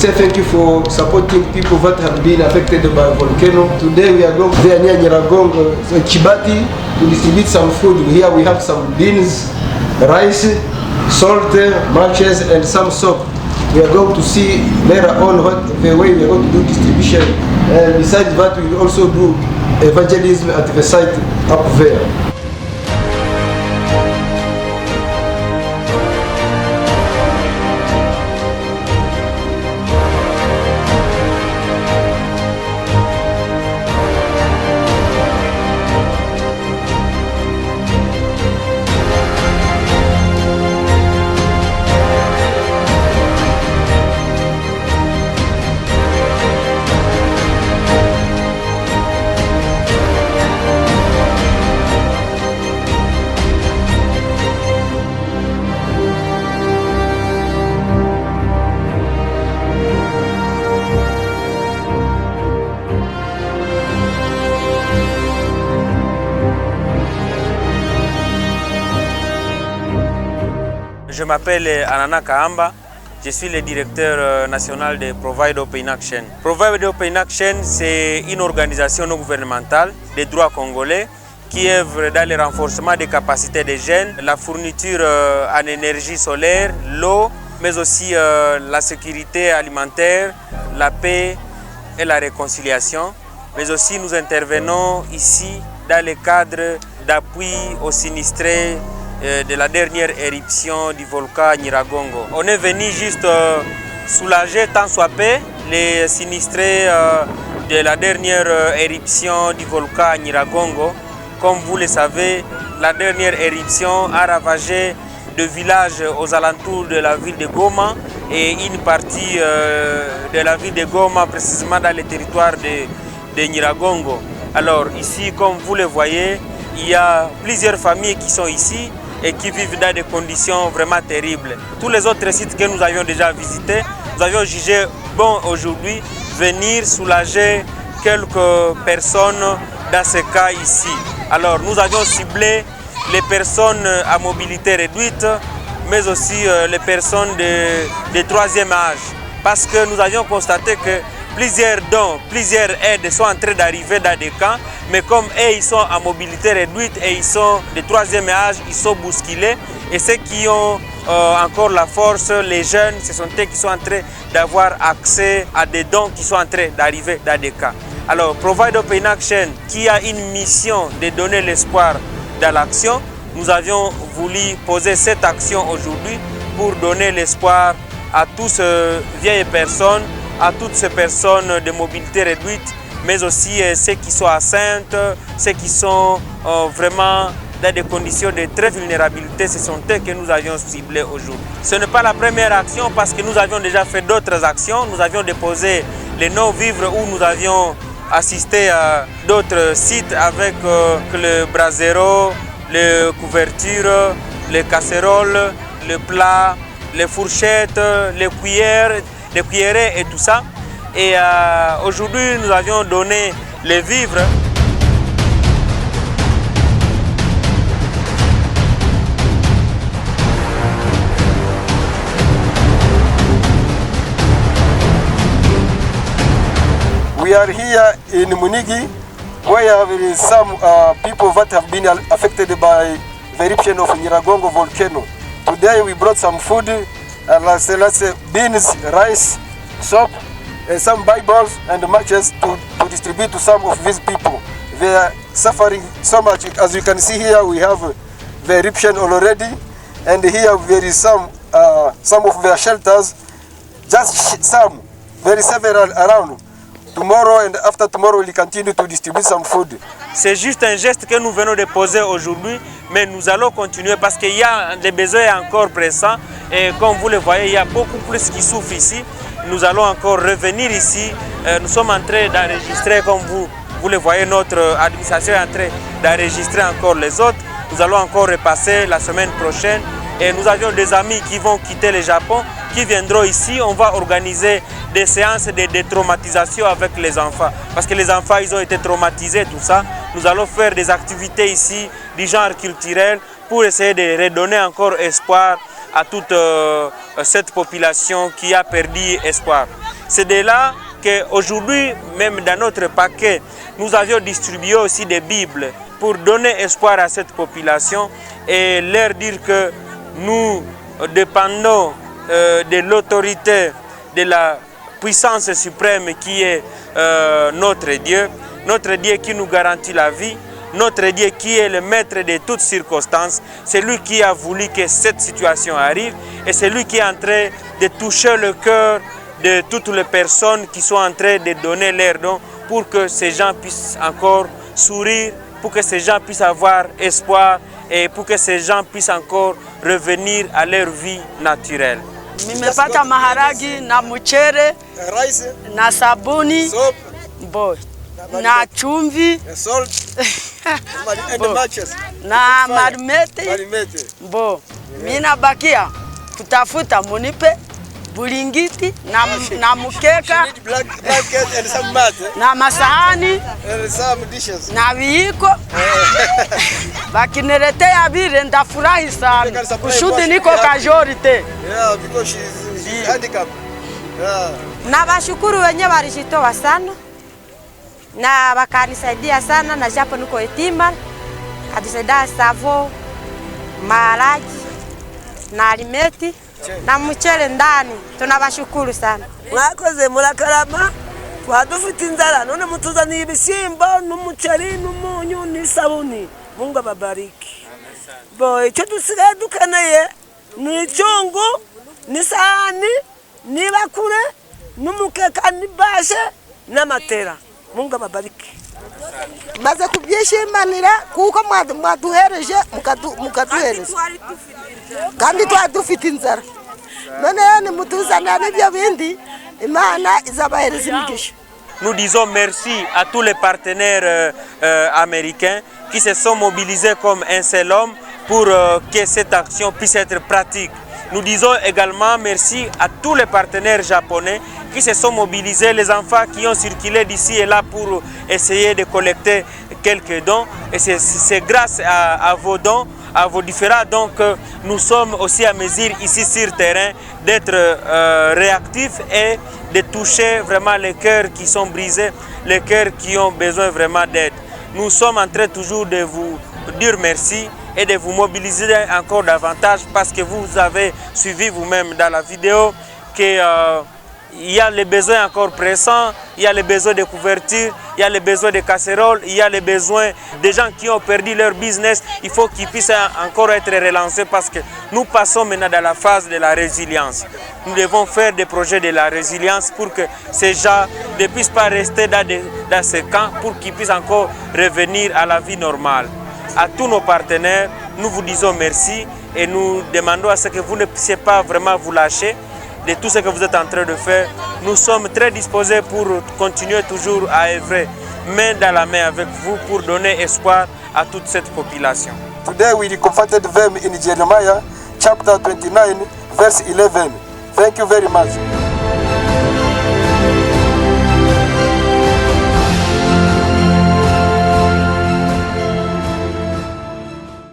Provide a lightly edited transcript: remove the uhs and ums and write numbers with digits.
say thank you for supporting people that have been affected by volcano. Today we are going there near Nyiragongo, Chibati, to distribute some food. Here we have some beans, rice, salt, matches, and some soap. We are going to see later on what the way we are going to do distribution. And besides that, we will also do evangelism at the site up there. Je m'appelle Anana Kahamba, je suis le directeur national de Provide Open Action. Provide Open Action, c'est une organisation non gouvernementale des droits congolais qui œuvre dans le renforcement des capacités des jeunes, la fourniture en énergie solaire, l'eau, mais aussi la sécurité alimentaire, la paix et la réconciliation. Mais aussi nous intervenons ici dans le cadre d'appui aux sinistrés de la dernière éruption du volcan Nyiragongo. On est venu juste soulager tant soit peu les sinistrés de la dernière éruption du volcan Nyiragongo. Comme vous le savez, la dernière éruption a ravagé deux villages aux alentours de la ville de Goma et une partie de la ville de Goma, précisément dans le territoire de Nyiragongo. Alors ici, comme vous le voyez, il y a plusieurs familles qui sont ici et qui vivent dans des conditions vraiment terribles. Tous les autres sites que nous avions déjà visités, nous avions jugé bon aujourd'hui venir soulager quelques personnes dans ce cas ici. Alors nous avions ciblé les personnes à mobilité réduite, mais aussi les personnes de troisième âge, parce que nous avions constaté que plusieurs dons, plusieurs aides sont en train d'arriver dans des camps, mais comme eux, ils sont à mobilité réduite et ils sont de troisième âge, ils sont bousculés. Et ceux qui ont encore la force, les jeunes, ce sont eux qui sont en train d'avoir accès à des dons qui sont en train d'arriver dans des cas. Alors, Provide Open Action, qui a une mission de donner l'espoir dans l'action, nous avions voulu poser cette action aujourd'hui pour donner l'espoir à toutes ces vieilles personnes, à toutes ces personnes de mobilité réduite, mais aussi ceux qui sont enceintes, ceux qui sont vraiment dans des conditions de très vulnérabilité, ce sont eux que nous avions ciblés aujourd'hui. Ce n'est pas la première action parce que nous avions déjà fait d'autres actions. Nous avions déposé les non-vivres où nous avions assisté à d'autres sites avec le brasero, les couvertures, les casseroles, les plats, les fourchettes, les cuillerées et tout ça. Et aujourd'hui, nous avions donné les vivres. We are here in Munigi, where there is some people that have been affected by the eruption of Nyiragongo volcano. Today we brought some food, let's say beans, rice, soap, and some Bibles and matches to distribute to some of these people. They are suffering so much. As you can see here, we have the eruption already, and here there is some of their shelters, just some, very several around. Tomorrow and after tomorrow, we'll continue to distribute some food. C'est juste un geste que nous venons de poser aujourd'hui, mais nous allons continuer parce qu'il y a des besoins encore pressants et comme vous le voyez, il y a beaucoup plus qui souffrent ici. Nous allons encore revenir ici. Nous sommes en train d'enregistrer, comme vous le voyez, notre administration est en train d'enregistrer encore les autres. Nous allons encore repasser la semaine prochaine et nous avions des amis qui vont quitter le Japon, qui viendront ici. On va organiser des séances de détraumatisation avec les enfants. Parce que les enfants, ils ont été traumatisés, tout ça. Nous allons faire des activités ici du genre culturel pour essayer de redonner encore espoir à toute cette population qui a perdu espoir. C'est de là qu'aujourd'hui, même dans notre paquet, nous avions distribué aussi des Bibles pour donner espoir à cette population et leur dire que nous dépendons de l'autorité, de la puissance suprême qui est notre Dieu qui nous garantit la vie, notre Dieu qui est le maître de toutes circonstances. C'est lui qui a voulu que cette situation arrive et c'est lui qui est en train de toucher le cœur de toutes les personnes qui sont en train de donner leurs dons pour que ces gens puissent encore sourire, pour que ces gens puissent avoir espoir et pour que ces gens puissent encore revenir à leur vie naturelle. Nimepata maharagi na mchere na sabuni na chumvi na marimete. Mina bakia kutafuta munipe bulingiti na mukeka na masahani na viiko. Bakiniletea vile ndafurahi sana kusudi niko kajorite. Na bashukuru wenye walijitoa sana na wakanisaidia sana, na japo niko yatima kadisaidia savo, maharagi na alimeti na mchele ndani. Tunabashukuru sana. Mwakoze murakarama twadufite inzara none mutuzaniye ibishyimbo n'umuceri n'umunyu n'isabuni. Mungu ababariki. Bo icyo dusigaye dukeneye ni icyungu n'isahani n'ibakure n'umukeka n'ibashe n'amatera. Mungu ababariki. Maze kubyishimanira kuko mwaduhereje mukaduhereza kandi twadufite inzara none ni mutuzana n'ibyo bindi Imana izabahereza imigisha. Nous disons merci à tous les partenaires américains qui se sont mobilisés comme un seul homme pour que cette action puisse être pratique. Nous disons également merci à tous les partenaires japonais qui se sont mobilisés, les enfants qui ont circulé d'ici et là pour essayer de collecter quelques dons. Et c'est grâce à vos dons, à vos différents dons que nous sommes aussi à mesure ici sur terrain d'être réactifs et de toucher vraiment les cœurs qui sont brisés, les cœurs qui ont besoin vraiment d'aide. Nous sommes en train toujours de vous dire merci et de vous mobiliser encore davantage parce que vous avez suivi vous-même dans la vidéo qu'il y a les besoins encore pressants, il y a les besoins de couverture, il y a les besoins de casseroles, il y a les besoins des gens qui ont perdu leur business. Il faut qu'ils puissent encore être relancés parce que nous passons maintenant dans la phase de la résilience. Nous devons faire des projets de la résilience pour que ces gens ne puissent pas rester dans ces camps, pour qu'ils puissent encore revenir à la vie normale. À tous nos partenaires, nous vous disons merci et nous demandons à ce que vous ne puissiez pas vraiment vous lâcher de tout ce que vous êtes en train de faire. Nous sommes très disposés pour continuer toujours à œuvrer main dans la main avec vous pour donner espoir à toute cette population. Today we comforted them in Jeremiah chapter 29 verse 11. Thank you very much.